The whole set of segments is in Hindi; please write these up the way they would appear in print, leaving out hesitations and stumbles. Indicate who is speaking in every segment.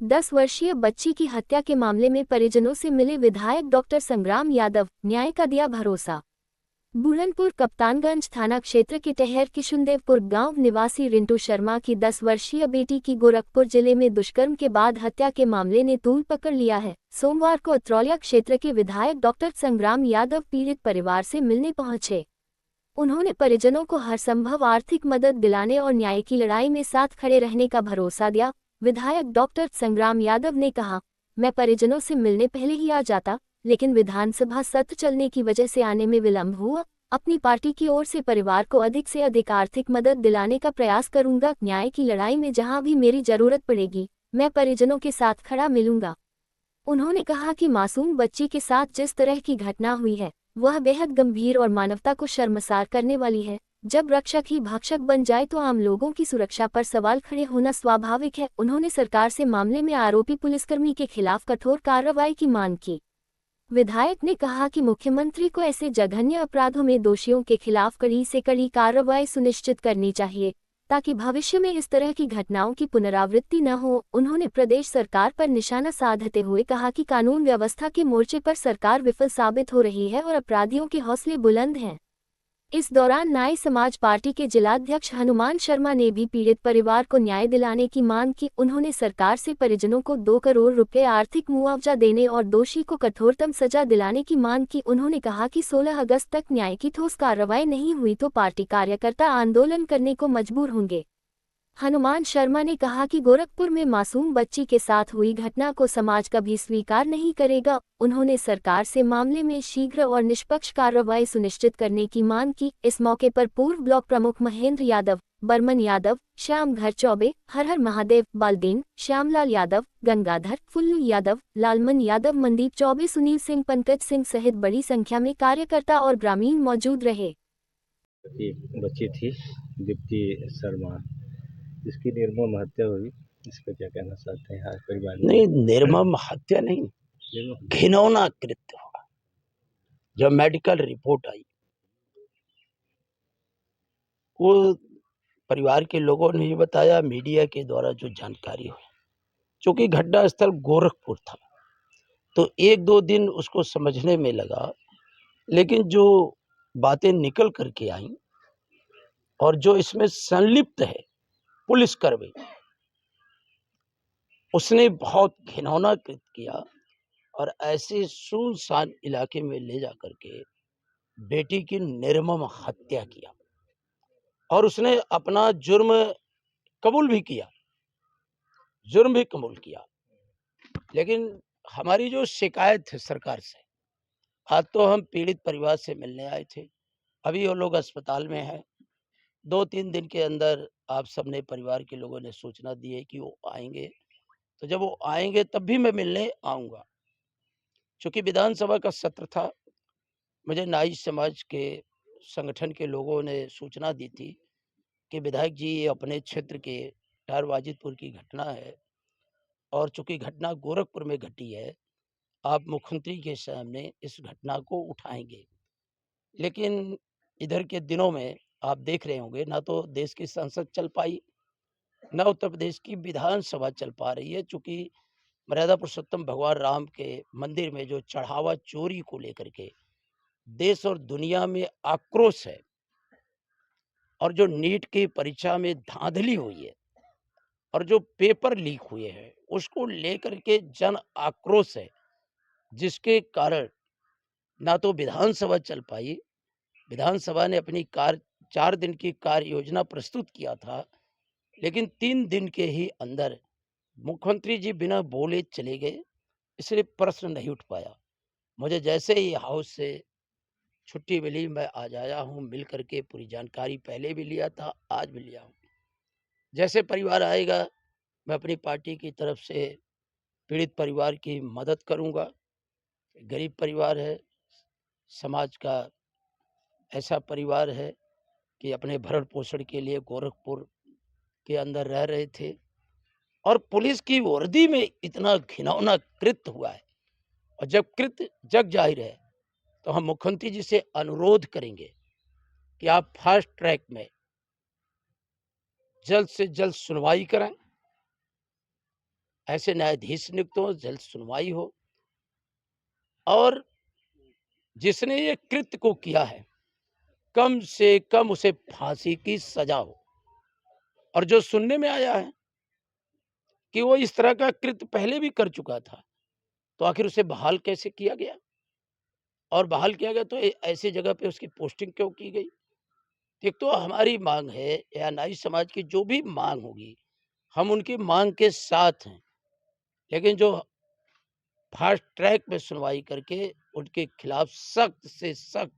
Speaker 1: 10 वर्षीय बच्ची की हत्या के मामले में परिजनों से मिले विधायक डॉक्टर संग्राम यादव, न्याय का दिया भरोसा। बुरहानपुर कप्तानगंज थाना क्षेत्र के टहर किशुनदेवपुर गांव निवासी रिंटू शर्मा की 10 वर्षीय बेटी की गोरखपुर जिले में दुष्कर्म के बाद हत्या के मामले ने तूल पकड़ लिया है। सोमवार को अत्रौलिया क्षेत्र के विधायक डॉक्टर संग्राम यादव पीड़ित परिवार से मिलने पहुंचे। उन्होंने परिजनों को हरसंभव आर्थिक मदद दिलाने और न्याय की लड़ाई में साथ खड़े रहने का भरोसा दिया। विधायक डॉक्टर संग्राम यादव ने कहा, मैं परिजनों से मिलने पहले ही आ जाता, लेकिन विधानसभा सत्र चलने की वजह से आने में विलंब हुआ। अपनी पार्टी की ओर से परिवार को अधिक से अधिक आर्थिक मदद दिलाने का प्रयास करूंगा। न्याय की लड़ाई में जहां भी मेरी जरूरत पड़ेगी, मैं परिजनों के साथ खड़ा मिलूंगा। उन्होंने कहा कि मासूम बच्ची के साथ जिस तरह की घटना हुई है, वह बेहद गंभीर और मानवता को शर्मसार करने वाली है। जब रक्षक ही भक्षक बन जाए तो आम लोगों की सुरक्षा पर सवाल खड़े होना स्वाभाविक है। उन्होंने सरकार से मामले में आरोपी पुलिसकर्मी के खिलाफ कठोर कार्रवाई की मांग की। विधायक ने कहा कि मुख्यमंत्री को ऐसे जघन्य अपराधों में दोषियों के खिलाफ कड़ी से कड़ी कार्रवाई सुनिश्चित करनी चाहिए, ताकि भविष्य में इस तरह की घटनाओं की पुनरावृत्ति न हो। उन्होंने प्रदेश सरकार पर निशाना साधते हुए कहा कि कानून व्यवस्था के मोर्चे पर सरकार विफल साबित हो रही है और अपराधियों के हौसले बुलंद हैं। इस दौरान नाई समाज पार्टी के जिलाध्यक्ष हनुमान शर्मा ने भी पीड़ित परिवार को न्याय दिलाने की मांग की। उन्होंने सरकार से परिजनों को 2 करोड़ रुपए आर्थिक मुआवजा देने और दोषी को कठोरतम सजा दिलाने की मांग की। उन्होंने कहा कि 16 अगस्त तक न्याय की ठोस कार्रवाई नहीं हुई तो पार्टी कार्यकर्ता आंदोलन करने को मजबूर होंगे। हनुमान शर्मा ने कहा कि गोरखपुर में मासूम बच्ची के साथ हुई घटना को समाज कभी स्वीकार नहीं करेगा। उन्होंने सरकार से मामले में शीघ्र और निष्पक्ष कार्रवाई सुनिश्चित करने की मांग की। इस मौके पर पूर्व ब्लॉक प्रमुख महेंद्र यादव, बर्मन यादव, श्याम घर चौबे, हर हर महादेव, बालदीन, श्यामलाल यादव, गंगाधर, फुल्लू यादव, लालमन यादव, मनदीप चौबे, सुनील सिंह, पंकज सिंह सहित बड़ी संख्या में कार्यकर्ता और ग्रामीण मौजूद रहे।
Speaker 2: एक बच्ची थी दीप्ति शर्मा, इसकी निर्मम हत्या हुई। इस पर क्या कहना चाहते हैं आज परिवार में?
Speaker 3: नहीं, निर्मम हत्या नहीं, घिनौना कृत्य हुआ। जब मेडिकल रिपोर्ट आई, वो परिवार के लोगों ने ही बताया, मीडिया के द्वारा जो जानकारी हुई, चूंकि घटना स्थल गोरखपुर था तो 1-2 दिन उसको समझने में लगा, लेकिन जो बातें निकल करके आई और जो इसमें संलिप्त है पुलिसकर्मी, उसने बहुत घिनौना कृत्य किया और ऐसे सुनसान इलाके में ले जा करके बेटी की निर्मम हत्या किया। और उसने अपना जुर्म कबूल भी किया, लेकिन हमारी जो शिकायत है सरकार से, आज तो हम पीड़ित परिवार से मिलने आए थे, अभी वो लोग अस्पताल में हैं। 2-3 दिन के अंदर आप सबने परिवार के लोगों ने सूचना दी है कि वो आएंगे, तो जब वो आएंगे तब भी मैं मिलने आऊंगा। चूंकि विधानसभा का सत्र था, मुझे नाई समाज के संगठन के लोगों ने सूचना दी थी कि विधायक जी, ये अपने क्षेत्र के टार वाजिदपुर की घटना है और चूंकि घटना गोरखपुर में घटी है, आप मुख्यमंत्री के सामने इस घटना को उठाएंगे। लेकिन इधर के दिनों में आप देख रहे होंगे, ना तो देश की संसद चल पाई, ना उत्तर प्रदेश की विधानसभा चल पा रही है। चूंकि मर्यादा पुरुषोत्तम भगवान राम के मंदिर में जो चढ़ावा चोरी को लेकर के देश और दुनिया में आक्रोश है, और जो नीट की परीक्षा में धांधली हुई है और जो पेपर लीक हुए हैं, उसको लेकर के जन आक्रोश है, जिसके कारण ना तो विधानसभा चल पाई। विधानसभा ने अपनी 4 दिन की कार्य योजना प्रस्तुत किया था, लेकिन 3 दिन के ही अंदर मुख्यमंत्री जी बिना बोले चले गए, इसलिए प्रश्न नहीं उठ पाया। मुझे जैसे ही हाउस से छुट्टी मिली, मैं आज आया हूँ, मिल करके पूरी जानकारी पहले भी लिया था, आज भी लिया हूँ। जैसे परिवार आएगा, मैं अपनी पार्टी की तरफ से पीड़ित परिवार की मदद करूंगा। गरीब परिवार है, समाज का ऐसा परिवार है कि अपने भरण पोषण के लिए गोरखपुर के अंदर रह रहे थे, और पुलिस की वर्दी में इतना घिनौना कृत्य हुआ है। और जब कृत्य जग जाहिर है, तो हम मुख्यमंत्री जी से अनुरोध करेंगे कि आप फास्ट ट्रैक में जल्द से जल्द सुनवाई कराएं, ऐसे न्यायाधीश नियुक्त हो, जल्द सुनवाई हो और जिसने ये कृत्य को किया है कम से कम उसे फांसी की सजा हो। और जो सुनने में आया है कि वो इस तरह का कृत्य पहले भी कर चुका था, तो आखिर उसे बहाल कैसे किया गया? और बहाल किया गया तो ऐसी जगह पे उसकी पोस्टिंग क्यों की गई? एक तो हमारी मांग है या नाई समाज की जो भी मांग होगी, हम उनकी मांग के साथ हैं, लेकिन जो फास्ट ट्रैक पे सुनवाई करके उनके खिलाफ सख्त से सख्त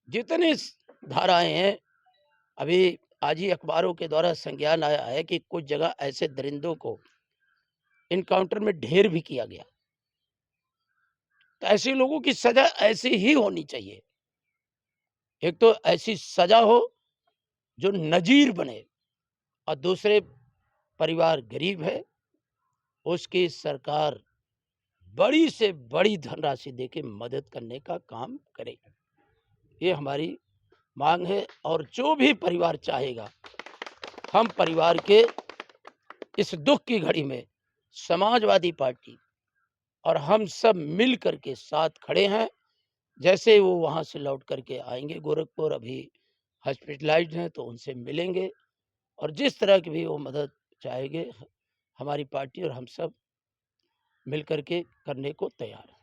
Speaker 3: जितनी धाराएं हैं, अभी आज ही अखबारों के द्वारा संज्ञान आया है कि कुछ जगह ऐसे दरिंदों को इनकाउंटर में ढेर भी किया गया। तो ऐसे लोगों की सजा ऐसी ही होनी चाहिए। एक तो ऐसी सजा हो जो नजीर बने और दूसरे परिवार गरीब है, उसकी सरकार बड़ी से बड़ी धनराशि देके मदद करने का काम करे। ये हमारी मांग है और जो भी परिवार चाहेगा, हम परिवार के इस दुख की घड़ी में समाजवादी पार्टी और हम सब मिल करके साथ खड़े हैं। जैसे वो वहाँ से लौट करके आएंगे गोरखपुर, अभी हॉस्पिटलाइज्ड हैं, तो उनसे मिलेंगे और जिस तरह की भी वो मदद चाहेंगे, हमारी पार्टी और हम सब मिल करके करने को तैयार हैं।